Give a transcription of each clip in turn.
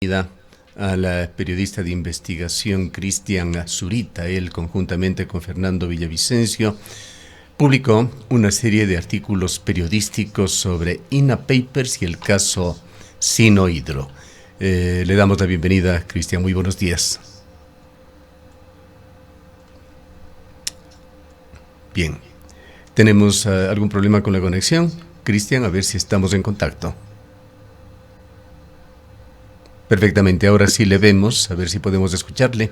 A la periodista de investigación Cristian Zurita. Él, conjuntamente con Fernando Villavicencio, publicó una serie de artículos periodísticos sobre INA Papers y el caso Sinohydro. Le damos la bienvenida, Cristian. Muy buenos días. Bien. ¿Tenemos algún problema con la conexión? Cristian, a ver si estamos en contacto. Perfectamente, ahora sí le vemos, a ver si podemos escucharle.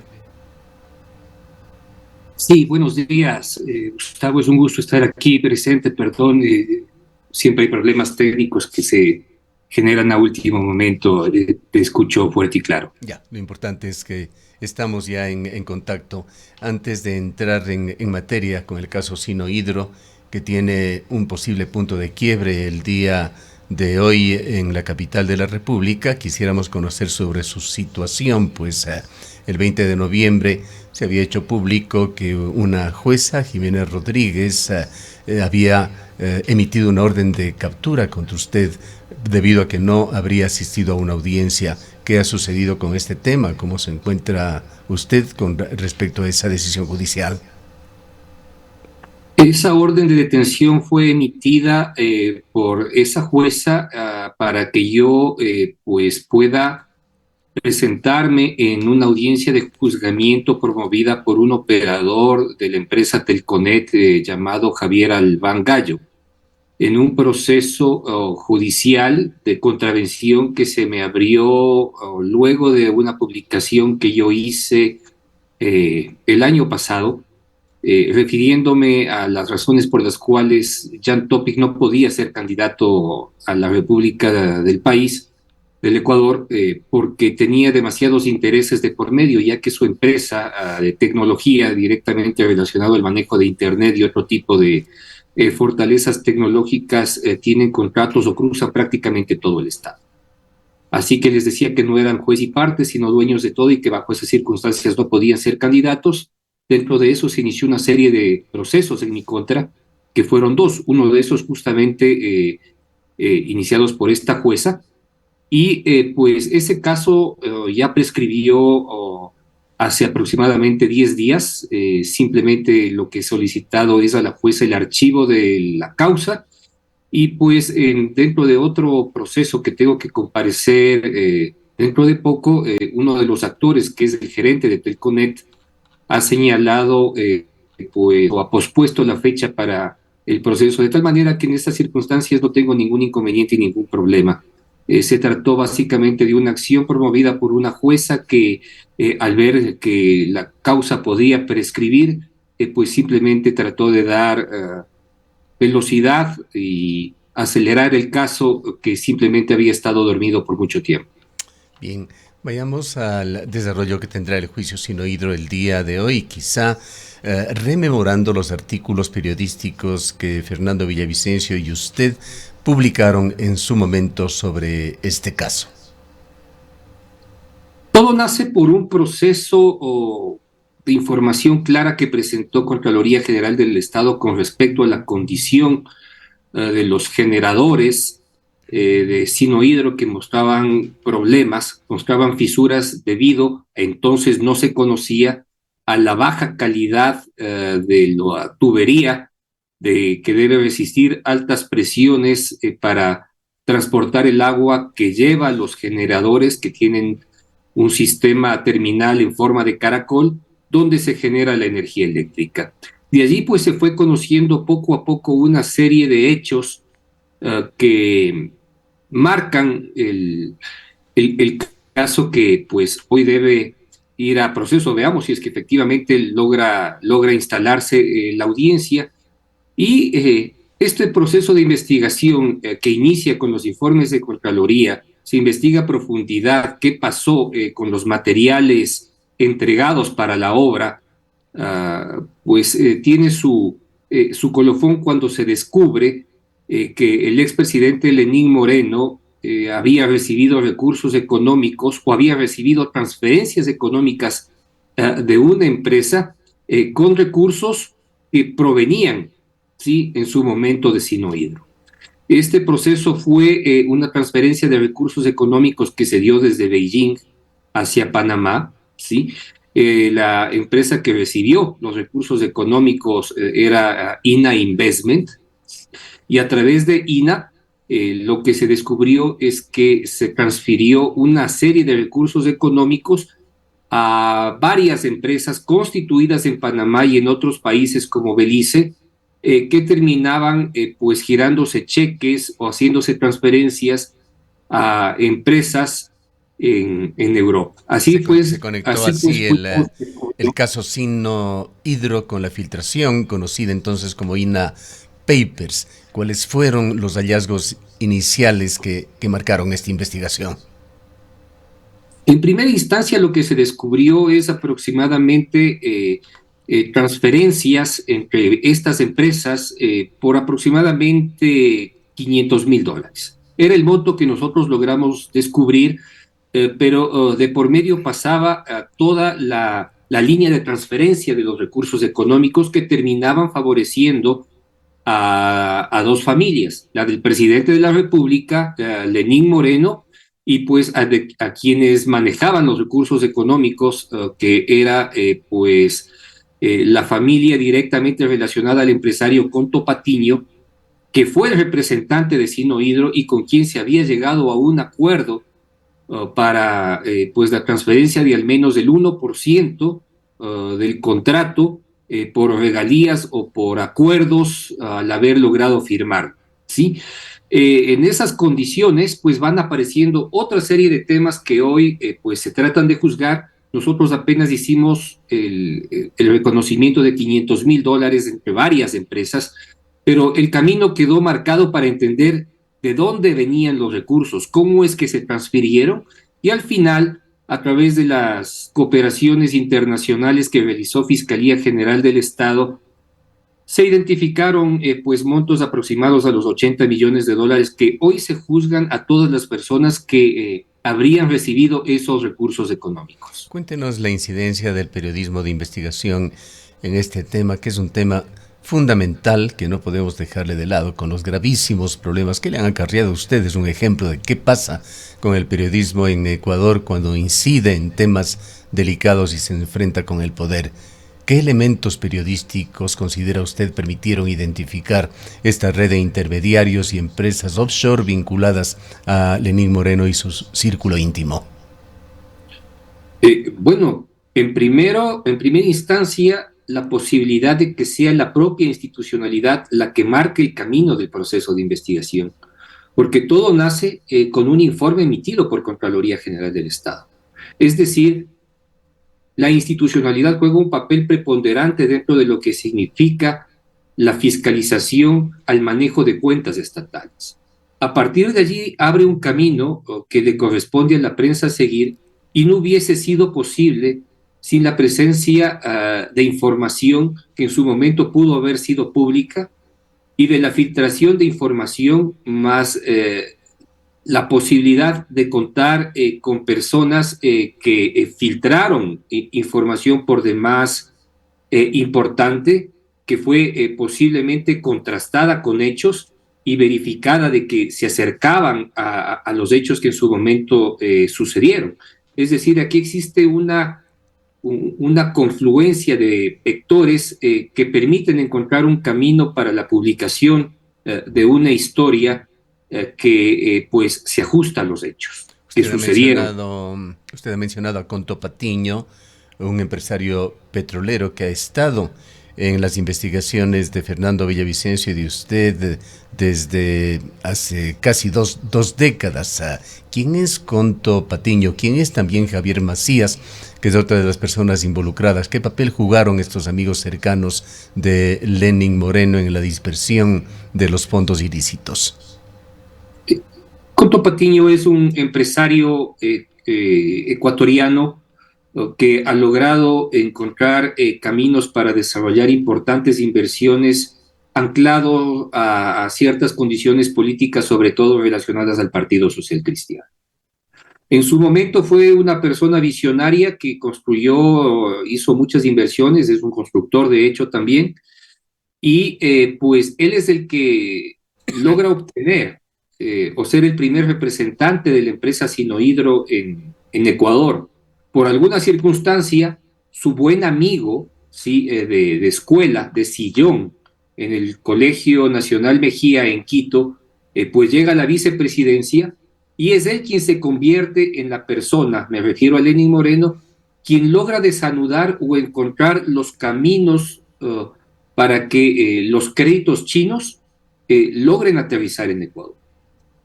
Sí, buenos días, Gustavo, es un gusto estar aquí presente, perdón, siempre hay problemas técnicos que se generan a último momento, te escucho fuerte y claro. Ya, lo importante es que estamos ya en contacto. Antes de entrar en materia con el caso Sinohydro, que tiene un posible punto de quiebre el día de hoy en la capital de la República, quisiéramos conocer sobre su situación, pues el 20 de noviembre se había hecho público que una jueza, Jiménez Rodríguez, había emitido una orden de captura contra usted debido a que no habría asistido a una audiencia. ¿Qué ha sucedido con este tema? ¿Cómo se encuentra usted con respecto a esa decisión judicial? Esa orden de detención fue emitida por esa jueza para que yo pues pueda presentarme en una audiencia de juzgamiento promovida por un operador de la empresa Telconet llamado Javier Albán Gallo, en un proceso judicial de contravención que se me abrió luego de una publicación que yo hice el año pasado, refiriéndome a las razones por las cuales Jan Topic no podía ser candidato a la República del país, del Ecuador, porque tenía demasiados intereses de por medio, ya que su empresa de tecnología directamente relacionado al manejo de Internet y otro tipo de fortalezas tecnológicas tienen contratos o cruzan prácticamente todo el Estado. Así que les decía que no eran juez y parte, sino dueños de todo y que bajo esas circunstancias no podían ser candidatos. Dentro de eso se inició una serie de procesos en mi contra, que fueron dos. Uno de esos justamente iniciados por esta jueza, y pues ese caso ya prescribió hace aproximadamente 10 días. Simplemente lo que he solicitado es a la jueza el archivo de la causa y pues dentro de otro proceso que tengo que comparecer dentro de poco, uno de los actores, que es el gerente de Telconet, ha señalado pues, o ha pospuesto la fecha para el proceso, de tal manera que en estas circunstancias no tengo ningún inconveniente y ningún problema. Se trató básicamente de una acción promovida por una jueza que al ver que la causa podía prescribir, pues simplemente trató de dar velocidad y acelerar el caso que simplemente había estado dormido por mucho tiempo. Bien, vayamos al desarrollo que tendrá el juicio Sinohydro el día de hoy, quizá rememorando los artículos periodísticos que Fernando Villavicencio y usted publicaron en su momento sobre este caso. Todo nace por un proceso de información clara que presentó Contraloría General del Estado con respecto a la condición de los generadores de Sinohydro, que mostraban problemas, mostraban fisuras debido, entonces no se conocía, a la baja calidad de la tubería que debe resistir altas presiones para transportar el agua que lleva a los generadores, que tienen un sistema terminal en forma de caracol donde se genera la energía eléctrica. De allí pues se fue conociendo poco a poco una serie de hechos que marcan el caso, que pues hoy debe ir a proceso. Veamos si es que efectivamente logra instalarse la audiencia. Y este proceso de investigación que inicia con los informes de Contraloría, se investiga a profundidad qué pasó con los materiales entregados para la obra, pues tiene su colofón cuando se descubre que el expresidente Lenín Moreno había recibido recursos económicos o había recibido transferencias económicas de una empresa con recursos que provenían, ¿sí?, en su momento de Sinohydro. Este proceso fue una transferencia de recursos económicos que se dio desde Beijing hacia Panamá, ¿sí? La empresa que recibió los recursos económicos era INA Investment, y a través de INA lo que se descubrió es que se transfirió una serie de recursos económicos a varias empresas constituidas en Panamá y en otros países como Belice, que terminaban pues girándose cheques o haciéndose transferencias a empresas en Europa. Se conectó Así pues así fuimos el caso Sino Hidro con la filtración, conocida entonces como INA Papers. ¿Cuáles fueron los hallazgos iniciales que marcaron esta investigación? En primera instancia, lo que se descubrió es aproximadamente transferencias entre estas empresas por aproximadamente $500,000. Era el monto que nosotros logramos descubrir, pero de por medio pasaba toda la línea de transferencia de los recursos económicos que terminaban favoreciendo a dos familias, la del presidente de la República, Lenín Moreno, y pues a quienes manejaban los recursos económicos, que era la familia directamente relacionada al empresario Conto Patiño, que fue el representante de Sino Hidro y con quien se había llegado a un acuerdo para pues la transferencia de al menos el 1% del contrato por regalías o por acuerdos al haber logrado firmar, ¿sí? En esas condiciones, pues van apareciendo otra serie de temas que hoy pues se tratan de juzgar. Nosotros apenas hicimos el reconocimiento de $500,000 entre varias empresas, pero el camino quedó marcado para entender de dónde venían los recursos, cómo es que se transfirieron, y al final, a través de las cooperaciones internacionales que realizó Fiscalía General del Estado, se identificaron pues montos aproximados a los $80 millones que hoy se juzgan a todas las personas que habrían recibido esos recursos económicos. Cuéntenos la incidencia del periodismo de investigación en este tema, que es un tema fundamental que no podemos dejarle de lado, con los gravísimos problemas que le han acarreado a ustedes. Un ejemplo de qué pasa con el periodismo en Ecuador cuando incide en temas delicados y se enfrenta con el poder. ¿Qué elementos periodísticos considera usted permitieron identificar esta red de intermediarios y empresas offshore vinculadas a Lenín Moreno y su círculo íntimo? Bueno, en primera instancia, la posibilidad de que sea la propia institucionalidad la que marque el camino del proceso de investigación, porque todo nace con un informe emitido por Contraloría General del Estado. Es decir, la institucionalidad juega un papel preponderante dentro de lo que significa la fiscalización al manejo de cuentas estatales. A partir de allí abre un camino que le corresponde a la prensa seguir, y no hubiese sido posible sin la presencia de información que en su momento pudo haber sido pública, y de la filtración de información más la posibilidad de contar con personas que filtraron información por demás importante, que fue posiblemente contrastada con hechos y verificada de que se acercaban a los hechos que en su momento sucedieron. Es decir, aquí existe una confluencia de vectores que permiten encontrar un camino para la publicación de una historia que pues se ajusta a los hechos que sucedieron. Usted ha mencionado a Conto Patiño, un empresario petrolero que ha estado en las investigaciones de Fernando Villavicencio y de usted desde hace casi dos décadas. ¿Quién es Conto Patiño? ¿Quién es también Javier Macías, que es otra de las personas involucradas? ¿Qué papel jugaron estos amigos cercanos de Lenín Moreno en la dispersión de los fondos ilícitos? Conto Patiño es un empresario ecuatoriano que ha logrado encontrar caminos para desarrollar importantes inversiones anclado a ciertas condiciones políticas, sobre todo relacionadas al Partido Social Cristiano. En su momento fue una persona visionaria que construyó, hizo muchas inversiones, es un constructor de hecho también, y pues él es el que logra obtener o ser el primer representante de la empresa Sinohydro en Ecuador. Por alguna circunstancia, su buen amigo, ¿sí? De escuela, de sillón, en el Colegio Nacional Mejía en Quito, pues llega a la vicepresidencia y es él quien se convierte en la persona, me refiero a Lenín Moreno, quien logra desanudar o encontrar los caminos para que los créditos chinos logren aterrizar en Ecuador.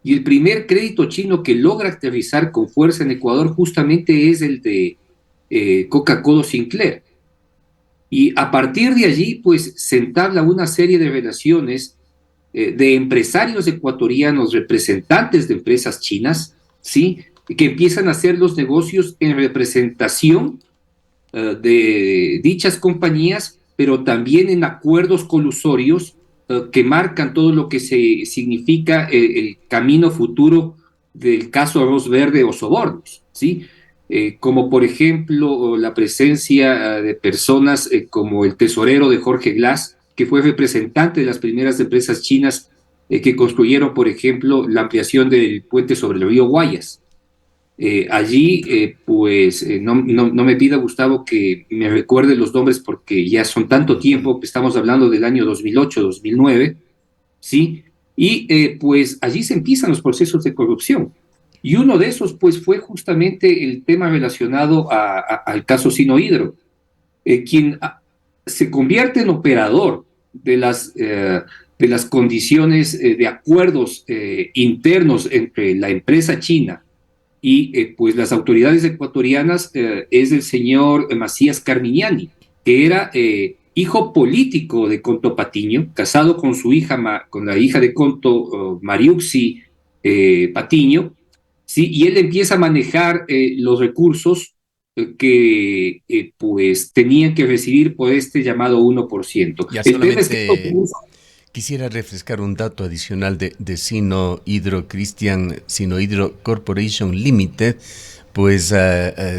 Y el primer crédito chino que logra aterrizar con fuerza en Ecuador justamente es el de Coca-Cola Sinclair. Y a partir de allí, pues se entabla una serie de relaciones de empresarios ecuatorianos, representantes de empresas chinas, ¿sí? Que empiezan a hacer los negocios en representación de dichas compañías, pero también en acuerdos colusorios que marcan todo lo que se significa el camino futuro del caso Arroz Verde o sobornos, ¿sí? Como por ejemplo la presencia de personas como el tesorero de Jorge Glass, que fue representante de las primeras empresas chinas que construyeron, por ejemplo, la ampliación del puente sobre el río Guayas. Allí, no me pida, Gustavo, que me recuerde los nombres porque ya son tanto tiempo, que estamos hablando del año 2008, 2009, ¿sí? Y pues allí se empiezan los procesos de corrupción. Y uno de esos, pues, fue justamente el tema relacionado al caso Sinohydro, quien se convierte en operador de las condiciones de acuerdos internos entre la empresa china y pues las autoridades ecuatorianas es el señor Macías Carmignani, que era hijo político de Conto Patiño, casado con su hija, con la hija de Conto, Mariuxi Patiño, ¿sí? Y él empieza a manejar los recursos que pues tenían que recibir por este llamado 1%. Ya El tema es que solamente quisiera refrescar un dato adicional de Sinohydro, Christian Sinohydro Corporation Limited, pues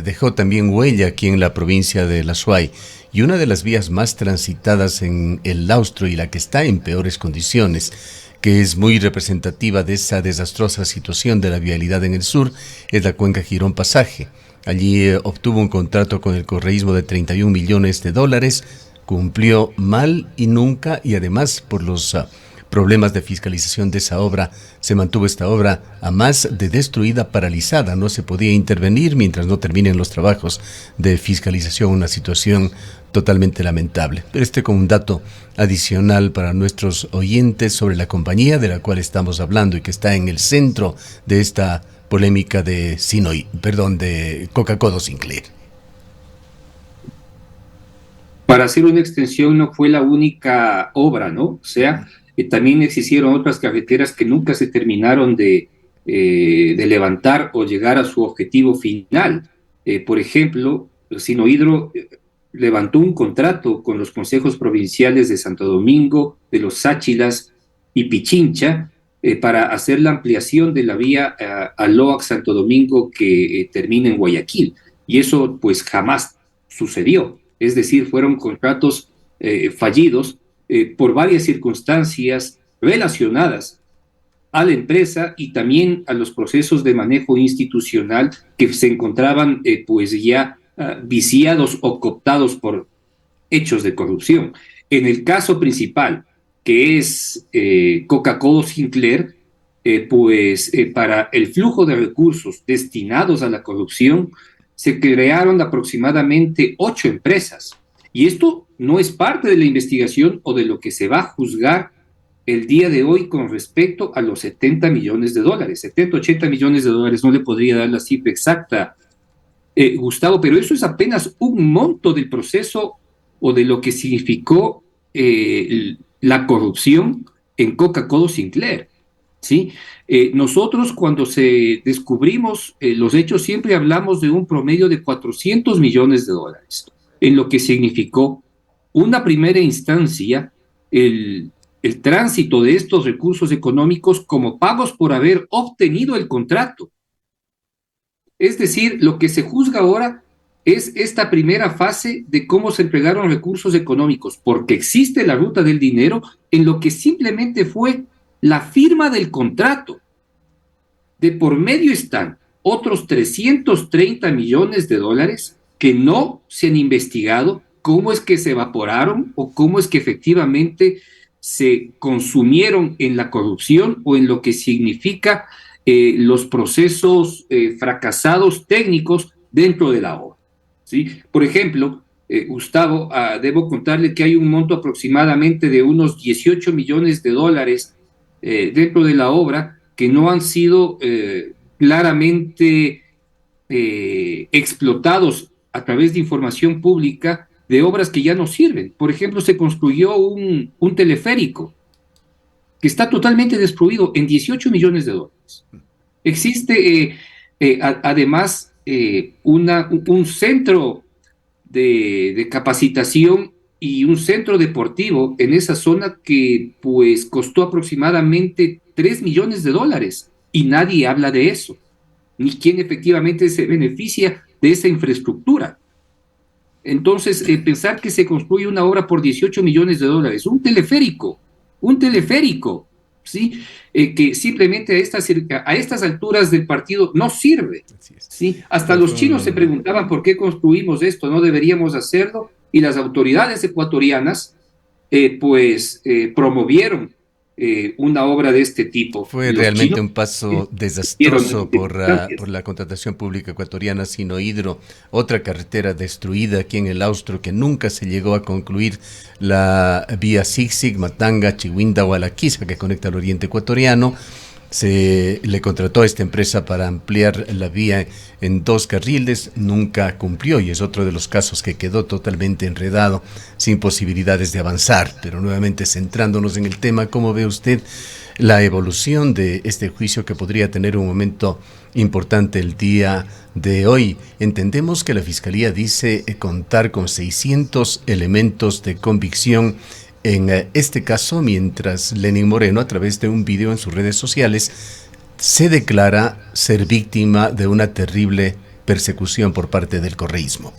dejó también huella aquí en la provincia de La Suay. Y una de las vías más transitadas en el Austro y la que está en peores condiciones, que es muy representativa de esa desastrosa situación de la vialidad en el sur, es la cuenca Girón Pasaje. Allí obtuvo un contrato con el correísmo de $31 millones, cumplió mal y nunca, y además por los problemas de fiscalización de esa obra, se mantuvo esta obra a más de destruida, paralizada. No se podía intervenir mientras no terminen los trabajos de fiscalización, una situación totalmente lamentable. Pero como un dato adicional para nuestros oyentes sobre la compañía de la cual estamos hablando y que está en el centro de esta polémica de de Coca-Cola Sinclair. Para hacer una extensión no fue la única obra, ¿no? O sea, también existieron otras carreteras que nunca se terminaron de levantar o llegar a su objetivo final. Por ejemplo, Sinohydro levantó un contrato con los consejos provinciales de Santo Domingo, de los Sáchilas y Pichincha para hacer la ampliación de la vía Aloac-Santo Domingo que termina en Guayaquil. Y eso pues jamás sucedió. Es decir, fueron contratos fallidos por varias circunstancias relacionadas a la empresa y también a los procesos de manejo institucional que se encontraban pues ya viciados o cooptados por hechos de corrupción. En el caso principal, que es Coca-Cola Sinclair, para el flujo de recursos destinados a la corrupción, se crearon aproximadamente 8 empresas. Y esto no es parte de la investigación o de lo que se va a juzgar el día de hoy con respecto a los 70 millones de dólares. 70, 80 millones de dólares, no le podría dar la cifra exacta, Gustavo, pero eso es apenas un monto del proceso o de lo que significó la corrupción en Coca-Cola Sinclair, ¿sí? Nosotros cuando descubrimos los hechos siempre hablamos de un promedio de 400 millones de dólares, en lo que significó una primera instancia el tránsito de estos recursos económicos como pagos por haber obtenido el contrato. Es decir, lo que se juzga ahora es esta primera fase de cómo se entregaron recursos económicos, porque existe la ruta del dinero en lo que simplemente fue la firma del contrato. De por medio están otros 330 millones de dólares que no se han investigado cómo es que se evaporaron o cómo es que efectivamente se consumieron en la corrupción o en lo que significa los procesos fracasados técnicos dentro de la obra, ¿sí? Por ejemplo, Gustavo, debo contarle que hay un monto aproximadamente de unos 18 millones de dólares dentro de la obra que no han sido claramente explotados a través de información pública de obras que ya no sirven. Por ejemplo, se construyó un teleférico que está totalmente destruido en 18 millones de dólares. Existe además un centro de capacitación y un centro deportivo en esa zona que pues costó aproximadamente 3 millones de dólares y nadie habla de eso, ni quién efectivamente se beneficia de esa infraestructura. Entonces, pensar que se construye una obra por 18 millones de dólares, un teleférico, ¿sí? Que simplemente a estas alturas del partido no sirve, ¿sí? Hasta los chinos se preguntaban por qué construimos esto, no deberíamos hacerlo, y las autoridades ecuatorianas, promovieron una obra de este tipo. Fue realmente un paso desastroso por la contratación pública ecuatoriana. Sinohidro, otra carretera destruida aquí en el Austro que nunca se llegó a concluir, la vía Zig-Zig, Matanga, Chihuinda, Hualaquiza, que conecta al oriente ecuatoriano. Se le contrató a esta empresa para ampliar la vía en 2 carriles, nunca cumplió y es otro de los casos que quedó totalmente enredado, sin posibilidades de avanzar. Pero nuevamente centrándonos en el tema, ¿cómo ve usted la evolución de este juicio que podría tener un momento importante el día de hoy? Entendemos que la Fiscalía dice contar con 600 elementos de convicción en este caso, mientras Lenín Moreno, a través de un video en sus redes sociales, se declara ser víctima de una terrible persecución por parte del correísmo.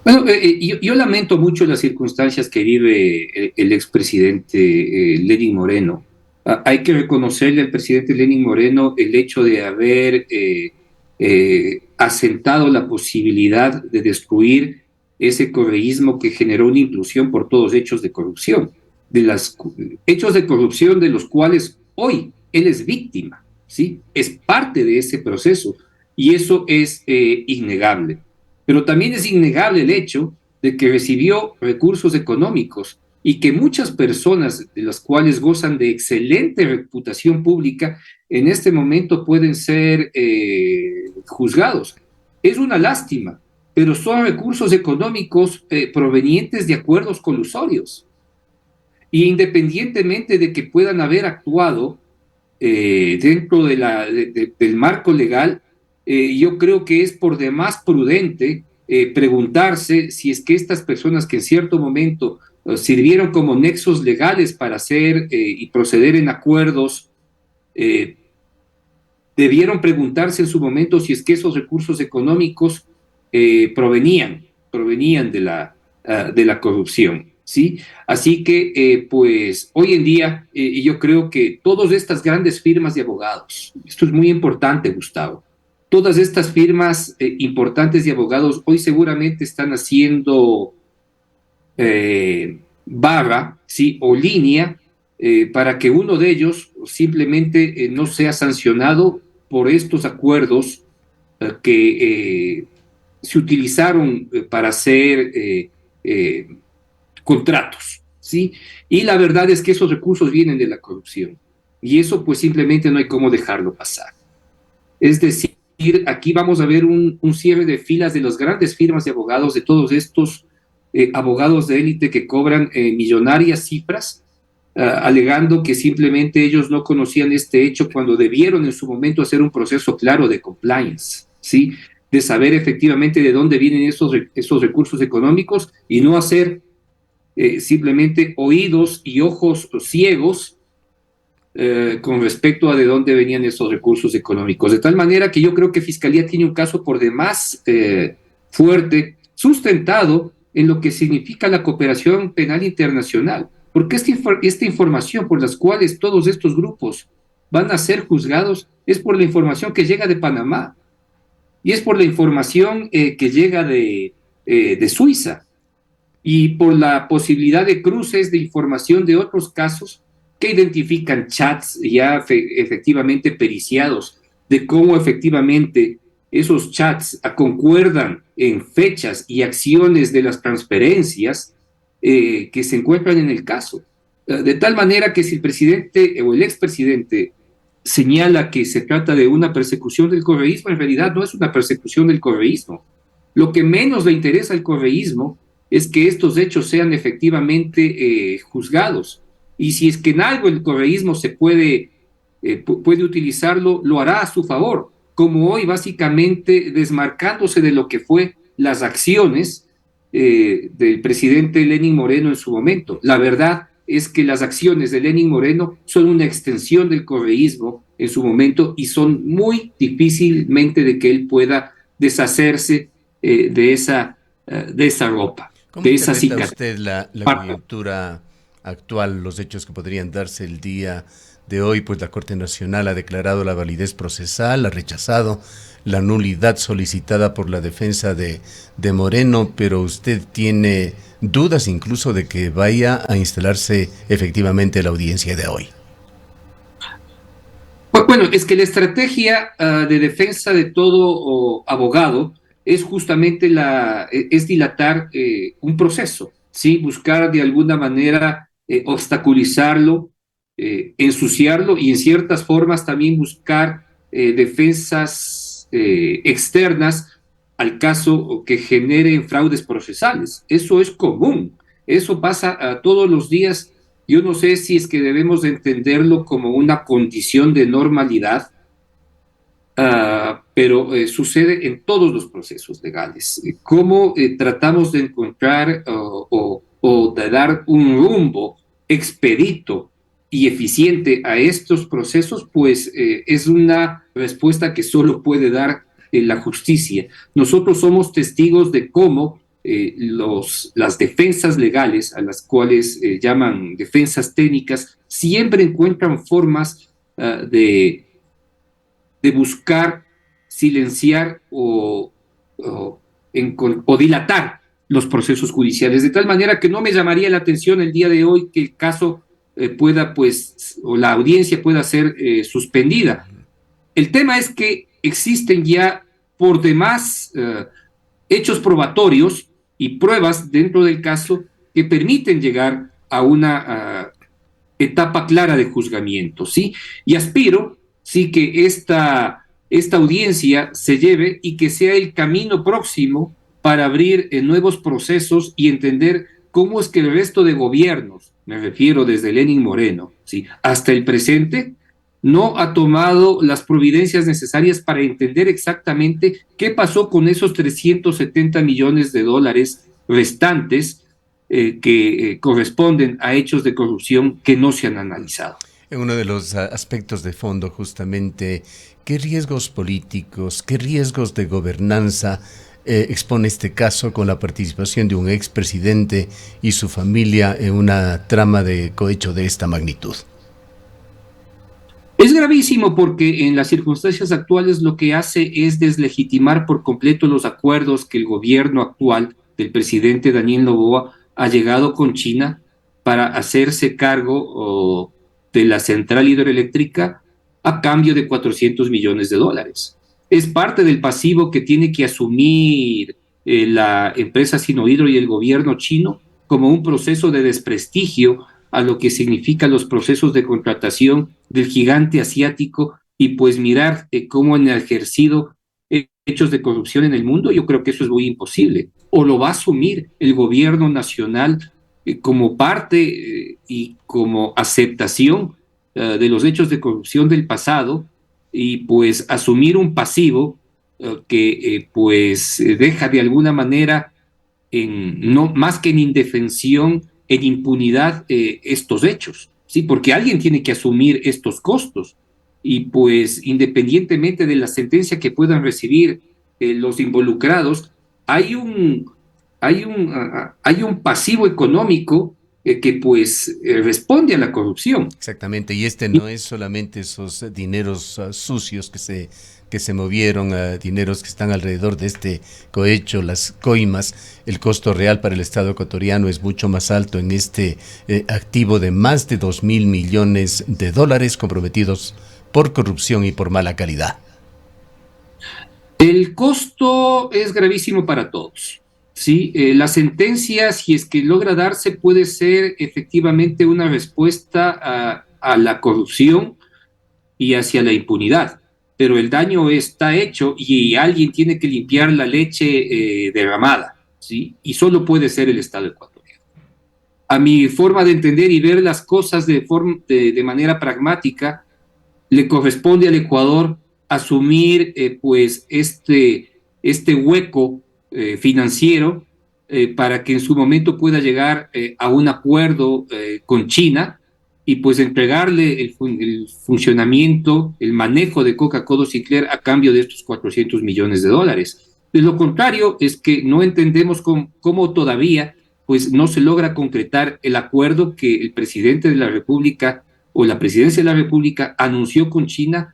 Bueno, yo lamento mucho las circunstancias que vive el expresidente Lenín Moreno. Hay que reconocerle al presidente Lenín Moreno el hecho de haber asentado la posibilidad de destruir ese correísmo que generó una inclusión por todos hechos de corrupción, hechos de corrupción de los cuales hoy él es víctima, ¿sí? Es parte de ese proceso y eso es innegable. Pero también es innegable el hecho de que recibió recursos económicos y que muchas personas de las cuales gozan de excelente reputación pública en este momento pueden ser juzgados. Es una lástima, pero son recursos económicos provenientes de acuerdos colusorios. Y independientemente de que puedan haber actuado dentro del marco legal, yo creo que es por demás prudente preguntarse si es que estas personas que en cierto momento sirvieron como nexos legales para hacer y proceder en acuerdos, debieron preguntarse en su momento si es que esos recursos económicos provenían de la corrupción, ¿sí? Así que, pues, hoy en día, yo creo que todas estas grandes firmas de abogados, esto es muy importante, Gustavo, todas estas firmas importantes de abogados hoy seguramente están haciendo barra, ¿sí? O línea para que uno de ellos simplemente no sea sancionado por estos acuerdos que se utilizaron para hacer contratos, ¿sí? Y la verdad es que esos recursos vienen de la corrupción y eso pues simplemente no hay cómo dejarlo pasar. Es decir, aquí vamos a ver un cierre de filas de las grandes firmas de abogados, de todos estos abogados de élite que cobran millonarias cifras, alegando que simplemente ellos no conocían este hecho cuando debieron en su momento hacer un proceso claro de compliance, ¿sí? De saber efectivamente de dónde vienen esos recursos económicos y no hacer simplemente oídos y ojos ciegos con respecto a de dónde venían esos recursos económicos. De tal manera que yo creo que Fiscalía tiene un caso por demás fuerte, sustentado en lo que significa la cooperación penal internacional. porque esta información por las cuales todos estos grupos van a ser juzgados es por la información que llega de Panamá y es por la información que llega de Suiza y por la posibilidad de cruces de información de otros casos que identifican chats ya efectivamente periciados, de cómo efectivamente esos chats concuerdan en fechas y acciones de las transferencias que se encuentran en el caso. De tal manera que si el presidente o el expresidente señala que se trata de una persecución del correísmo, en realidad no es una persecución del correísmo. Lo que menos le interesa al correísmo es que estos hechos sean efectivamente juzgados. Y si es que en algo el correísmo puede utilizarlo, lo hará a su favor, como hoy básicamente desmarcándose de lo que fue las acciones del presidente Lenín Moreno en su momento. La verdad es que las acciones de Lenín Moreno son una extensión del correísmo en su momento y son muy difícilmente de que él pueda deshacerse de esa ropa, ¿Cómo de esa interpreta cicatriz. usted la coyuntura actual, los hechos que podrían darse el día de hoy? Pues la Corte Nacional ha declarado la validez procesal, ha rechazado la nulidad solicitada por la defensa de Moreno, pero usted tiene dudas incluso de que vaya a instalarse efectivamente la audiencia de hoy. Bueno, es que la estrategia de defensa de todo abogado es justamente es dilatar un proceso, ¿sí? Buscar de alguna manera obstaculizarlo, ensuciarlo y en ciertas formas también buscar defensas externas al caso que generen fraudes procesales. Eso es común, eso pasa todos los días. Yo no sé si es que debemos de entenderlo como una condición de normalidad, pero sucede en todos los procesos legales. ¿Cómo tratamos de encontrar o de dar un rumbo expedito y eficiente a estos procesos? Pues es una respuesta que solo puede dar la justicia. Nosotros somos testigos de cómo las defensas legales, a las cuales llaman defensas técnicas, siempre encuentran formas de buscar silenciar o dilatar los procesos judiciales, de tal manera que no me llamaría la atención el día de hoy que el caso pueda, pues, o la audiencia pueda ser suspendida. El tema es que existen ya por demás hechos probatorios y pruebas dentro del caso que permiten llegar a una etapa clara de juzgamiento, ¿sí? Y aspiro, sí, que esta audiencia se lleve y que sea el camino próximo para abrir nuevos procesos y entender cómo es que el resto de gobiernos, me refiero desde Lenín Moreno, ¿sí?, hasta el presente, no ha tomado las providencias necesarias para entender exactamente qué pasó con esos 370 millones de dólares restantes que corresponden a hechos de corrupción que no se han analizado. En uno de los aspectos de fondo, justamente, ¿qué riesgos políticos, qué riesgos de gobernanza expone este caso con la participación de un expresidente y su familia en una trama de cohecho de esta magnitud? Es gravísimo porque en las circunstancias actuales lo que hace es deslegitimar por completo los acuerdos que el gobierno actual del presidente Daniel Noboa ha llegado con China para hacerse cargo de la central hidroeléctrica a cambio de 400 millones de dólares. Es parte del pasivo que tiene que asumir la empresa Sinohydro y el gobierno chino como un proceso de desprestigio a lo que significan los procesos de contratación del gigante asiático y pues mirar cómo han ejercido hechos de corrupción en el mundo. Yo creo que eso es muy imposible. O lo va a asumir el gobierno nacional como parte y como aceptación de los hechos de corrupción del pasado y pues asumir un pasivo que pues deja de alguna manera no más que en indefensión, en impunidad estos hechos, ¿sí? Porque alguien tiene que asumir estos costos y pues independientemente de la sentencia que puedan recibir los involucrados, hay un pasivo económico que pues responde a la corrupción. Exactamente, y este no es solamente esos dineros sucios que se movieron, dineros que están alrededor de este cohecho, las coimas. El costo real para el Estado ecuatoriano es mucho más alto en este activo de más de 2.000 millones de dólares comprometidos por corrupción y por mala calidad. El costo es gravísimo para todos. ¿Sí? La sentencia, si es que logra darse, puede ser efectivamente una respuesta a la corrupción y hacia la impunidad, pero el daño está hecho y alguien tiene que limpiar la leche derramada, ¿sí? Y solo puede ser el Estado ecuatoriano. A mi forma de entender y ver las cosas de manera pragmática, le corresponde al Ecuador asumir pues este hueco financiero para que en su momento pueda llegar a un acuerdo con China y pues entregarle el funcionamiento, el manejo de Coca-Cola Sinclair a cambio de estos 400 millones de dólares. De lo contrario es que no entendemos cómo todavía pues no se logra concretar el acuerdo que el presidente de la República o la presidencia de la República anunció con China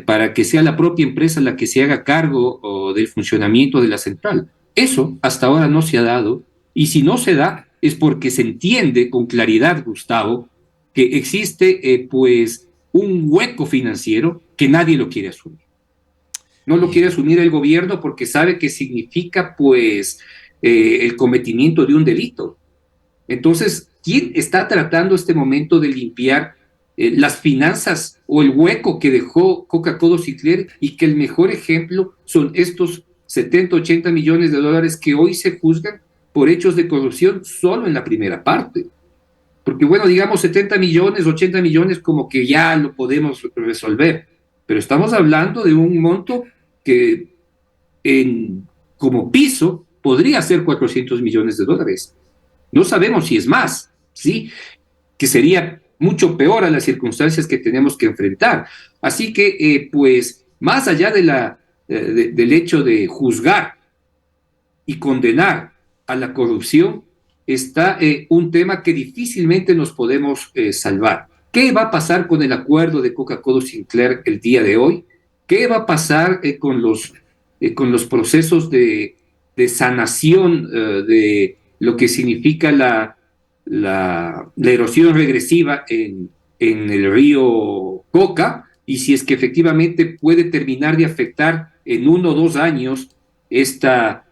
para que sea la propia empresa la que se haga cargo del funcionamiento de la central. Eso hasta ahora no se ha dado, y si no se da es porque se entiende con claridad, Gustavo, que existe pues un hueco financiero que nadie lo quiere asumir. No lo quiere asumir el gobierno porque sabe que significa pues el cometimiento de un delito. Entonces, ¿quién está tratando este momento de limpiar las finanzas o el hueco que dejó Coca-Cola Sinclair, y que el mejor ejemplo son estos 70, 80 millones de dólares que hoy se juzgan por hechos de corrupción solo en la primera parte? Porque bueno, digamos 70 millones, 80 millones como que ya lo podemos resolver, pero estamos hablando de un monto que como piso podría ser 400 millones de dólares. No sabemos si es más, ¿sí? Que sería mucho peor a las circunstancias que tenemos que enfrentar. Así que, pues, más allá del hecho de juzgar y condenar a la corrupción, está un tema que difícilmente nos podemos salvar. ¿Qué va a pasar con el acuerdo de Coca-Cola Sinclair el día de hoy? ¿Qué va a pasar con los procesos de sanación de lo que significa la erosión regresiva en el río Coca, y si es que efectivamente puede terminar de afectar en 1 o 2 años esta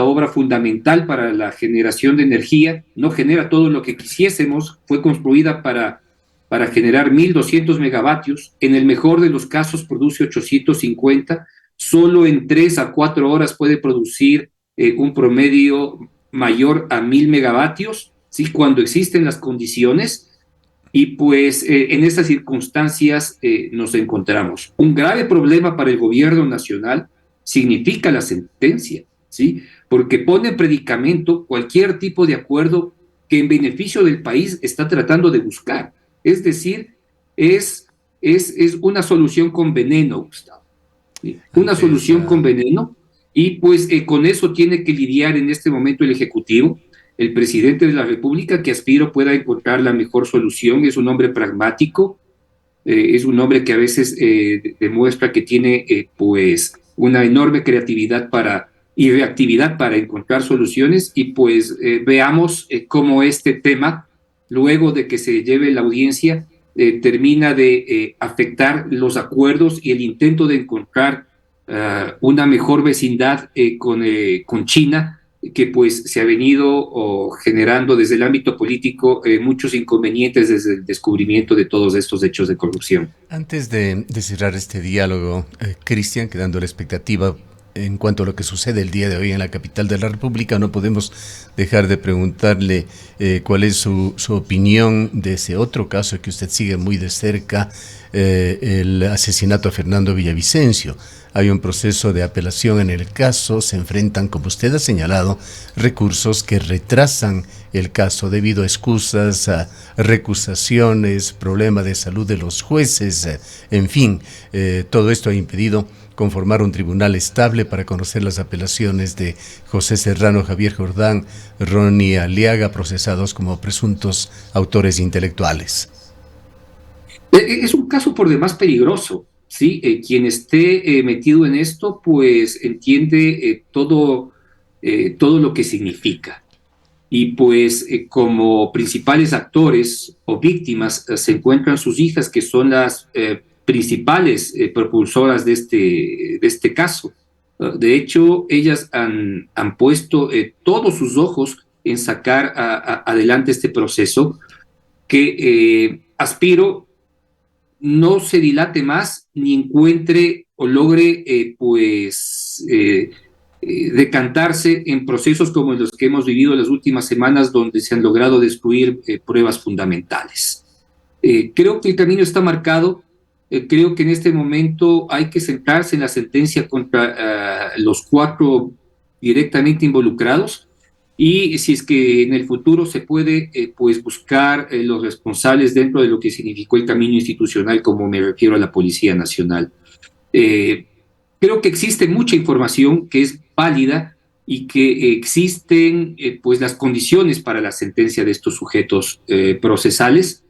obra fundamental para la generación de energía? No genera todo lo que quisiésemos, fue construida para generar 1.200 megavatios, en el mejor de los casos produce 850, solo en 3 a 4 horas puede producir un promedio mayor a 1.000 megavatios, ¿sí? Cuando existen las condiciones, y pues en esas circunstancias nos encontramos. Un grave problema para el gobierno nacional significa la sentencia, ¿sí? Porque pone en predicamento cualquier tipo de acuerdo que en beneficio del país está tratando de buscar. Es decir, es una solución con veneno, Gustavo, ¿sí? Una solución con veneno. Y pues con eso tiene que lidiar en este momento el Ejecutivo, el presidente de la República, que aspiro pueda encontrar la mejor solución. Es un hombre pragmático, es un hombre que a veces demuestra que tiene pues una enorme creatividad y reactividad para encontrar soluciones, y pues veamos cómo este tema, luego de que se lleve la audiencia, termina de afectar los acuerdos y el intento de encontrar una mejor vecindad con China, que pues se ha venido generando desde el ámbito político muchos inconvenientes desde el descubrimiento de todos estos hechos de corrupción. Antes de cerrar este diálogo, Cristian, quedando la expectativa en cuanto a lo que sucede el día de hoy en la capital de la República, no podemos dejar de preguntarle cuál es su opinión de ese otro caso que usted sigue muy de cerca, el asesinato a Fernando Villavicencio. Hay un proceso de apelación en el caso, se enfrentan, como usted ha señalado, recursos que retrasan el caso debido a excusas, a recusaciones, problema de salud de los jueces, en fin, todo esto ha impedido conformar un tribunal estable para conocer las apelaciones de José Serrano, Javier Jordán, Ronnie Aliaga, procesados como presuntos autores intelectuales? Es un caso por demás peligroso, ¿sí? Quien esté metido en esto, pues entiende todo lo que significa. Y pues como principales actores o víctimas se encuentran sus hijas, que son las principales propulsoras de este caso. De hecho, ellas han puesto todos sus ojos en sacar adelante este proceso que aspiro no se dilate más ni encuentre o logre decantarse en procesos como los que hemos vivido las últimas semanas, donde se han logrado destruir pruebas fundamentales. Creo que el camino está marcado. Creo que en este momento hay que centrarse en la sentencia contra los 4 directamente involucrados, y si es que en el futuro se puede pues buscar los responsables dentro de lo que significó el camino institucional, como me refiero a la Policía Nacional. Eh, Creo que existe mucha información que es válida y que existen pues las condiciones para la sentencia de estos sujetos procesales,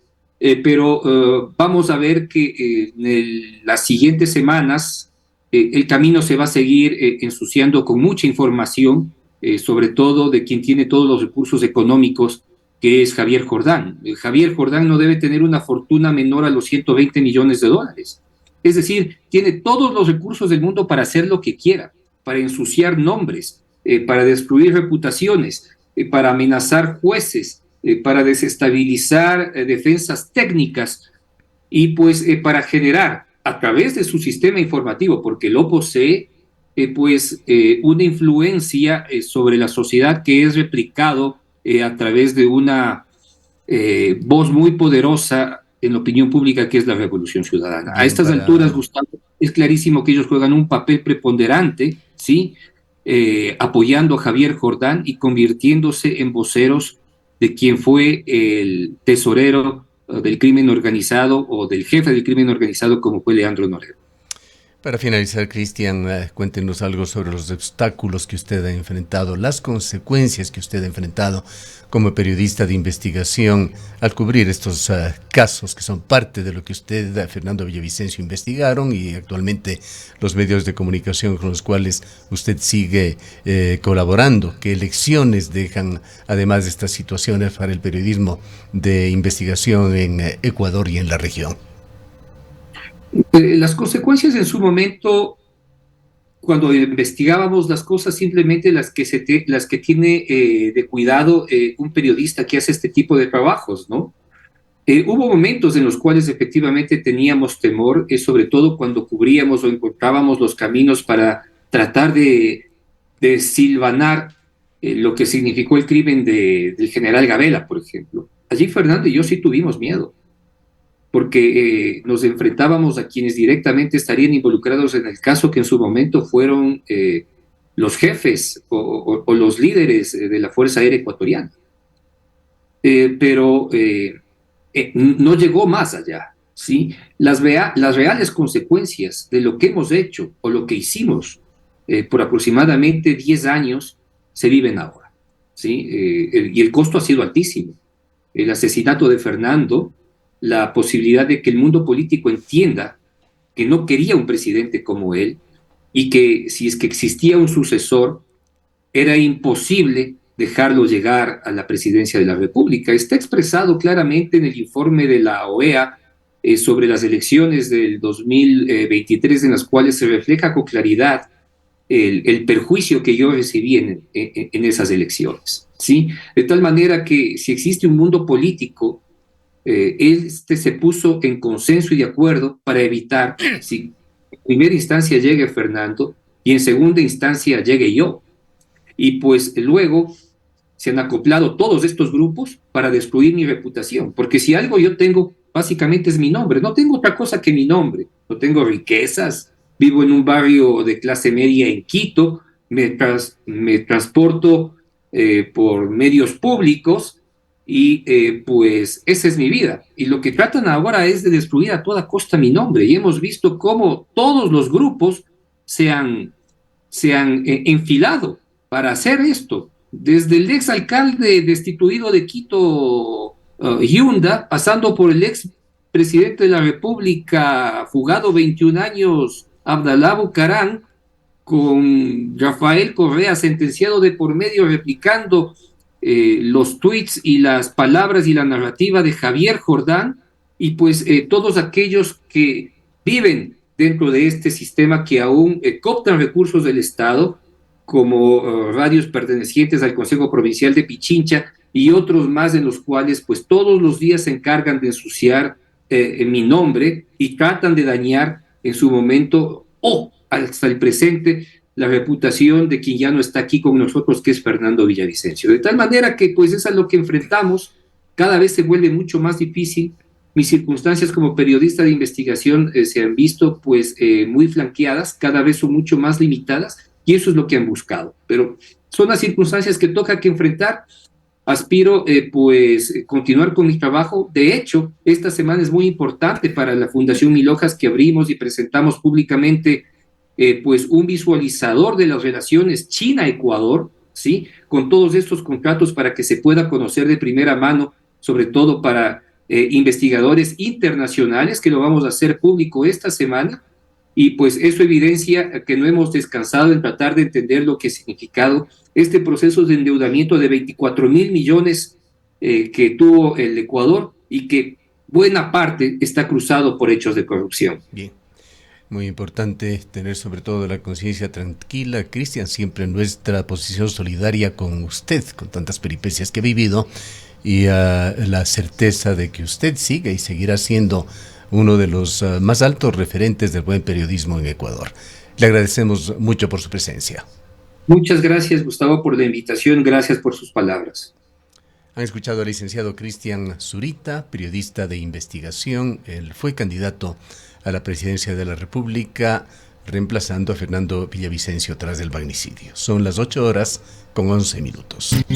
pero vamos a ver que en las siguientes semanas el camino se va a seguir ensuciando con mucha información, sobre todo de quien tiene todos los recursos económicos, que es Javier Jordán. Javier Jordán no debe tener una fortuna menor a los 120 millones de dólares. Es decir, tiene todos los recursos del mundo para hacer lo que quiera, para ensuciar nombres, para destruir reputaciones, para amenazar jueces, para desestabilizar defensas técnicas, y pues para generar a través de su sistema informativo, porque lo posee, una influencia sobre la sociedad, que es replicado a través de una voz muy poderosa en la opinión pública, que es la Revolución Ciudadana. A Bien, estas alturas, Gustavo, es clarísimo que ellos juegan un papel preponderante, ¿sí? Apoyando a Javier Jordán y convirtiéndose en voceros de quien fue el tesorero del crimen organizado, o del jefe del crimen organizado, como fue Leandro Norero. Para finalizar, Cristian, cuéntenos algo sobre los obstáculos que usted ha enfrentado, las consecuencias que usted ha enfrentado como periodista de investigación al cubrir estos casos que son parte de lo que usted, Fernando Villavicencio, investigaron, y actualmente los medios de comunicación con los cuales usted sigue colaborando. ¿Qué lecciones dejan, además de estas situaciones, para el periodismo de investigación en Ecuador y en la región? Las consecuencias en su momento, cuando investigábamos las cosas, simplemente las que tiene de cuidado un periodista que hace este tipo de trabajos, ¿no? Hubo momentos en los cuales efectivamente teníamos temor, sobre todo cuando cubríamos o encontrábamos los caminos para tratar de silvanar lo que significó el crimen del general Gabela, por ejemplo. Allí Fernando y yo sí tuvimos miedo, porque nos enfrentábamos a quienes directamente estarían involucrados en el caso, que en su momento fueron los jefes o los líderes de la Fuerza Aérea Ecuatoriana. Pero no llegó más allá, ¿sí? Las reales consecuencias de lo que hemos hecho o lo que hicimos por aproximadamente 10 años se viven ahora, ¿sí? Y el costo ha sido altísimo. El asesinato de Fernando, la posibilidad de que el mundo político entienda que no quería un presidente como él, y que si es que existía un sucesor, era imposible dejarlo llegar a la presidencia de la República. Está expresado claramente en el informe de la OEA sobre las elecciones del 2023, en las cuales se refleja con claridad el perjuicio que yo recibí en esas elecciones, ¿sí? De tal manera que si existe un mundo político, este se puso en consenso y de acuerdo para evitar, si en primera instancia llegue Fernando y en segunda instancia llegue yo. Y pues luego se han acoplado todos estos grupos para destruir mi reputación, porque si algo yo tengo, básicamente es mi nombre. No tengo otra cosa que mi nombre. No tengo riquezas, vivo en un barrio de clase media en Quito, me transporto por medios públicos, y pues esa es mi vida. Y lo que tratan ahora es de destruir a toda costa mi nombre, y hemos visto cómo todos los grupos se han enfilado para hacer esto. Desde el ex alcalde destituido de Quito, Yunda, pasando por el ex presidente de la República, fugado 21 años, Abdalá Bucarán, con Rafael Correa sentenciado de por medio replicando los tweets y las palabras y la narrativa de Javier Jordán, y pues todos aquellos que viven dentro de este sistema que aún cooptan recursos del Estado, como radios pertenecientes al Consejo Provincial de Pichincha y otros más en los cuales pues todos los días se encargan de ensuciar mi nombre y tratan de dañar en su momento o hasta el presente la reputación de quien ya no está aquí con nosotros, que es Fernando Villavicencio. De tal manera que pues es a lo que enfrentamos, cada vez se vuelve mucho más difícil. Mis circunstancias como periodista de investigación se han visto pues muy flanqueadas, cada vez son mucho más limitadas, y eso es lo que han buscado. Pero son las circunstancias que toca que enfrentar. Aspiro pues continuar con mi trabajo. De hecho, esta semana es muy importante para la Fundación Mil Hojas, que abrimos y presentamos públicamente pues un visualizador de las relaciones China-Ecuador, ¿sí? Con todos estos contratos para que se pueda conocer de primera mano, sobre todo para investigadores internacionales, que lo vamos a hacer público esta semana. Y pues eso evidencia que no hemos descansado en tratar de entender lo que ha significado este proceso de endeudamiento de 24.000 millones que tuvo el Ecuador, y que buena parte está cruzado por hechos de corrupción. Bien, muy importante tener sobre todo la conciencia tranquila. Cristian, siempre nuestra posición solidaria con usted, con tantas peripecias que ha vivido, y la certeza de que usted sigue y seguirá siendo uno de los más altos referentes del buen periodismo en Ecuador. Le agradecemos mucho por su presencia. Muchas gracias, Gustavo, por la invitación. Gracias por sus palabras. Han escuchado al licenciado Cristian Zurita, periodista de investigación. Él fue candidato a la presidencia de la República, reemplazando a Fernando Villavicencio tras el magnicidio. Son las 8:11 minutos.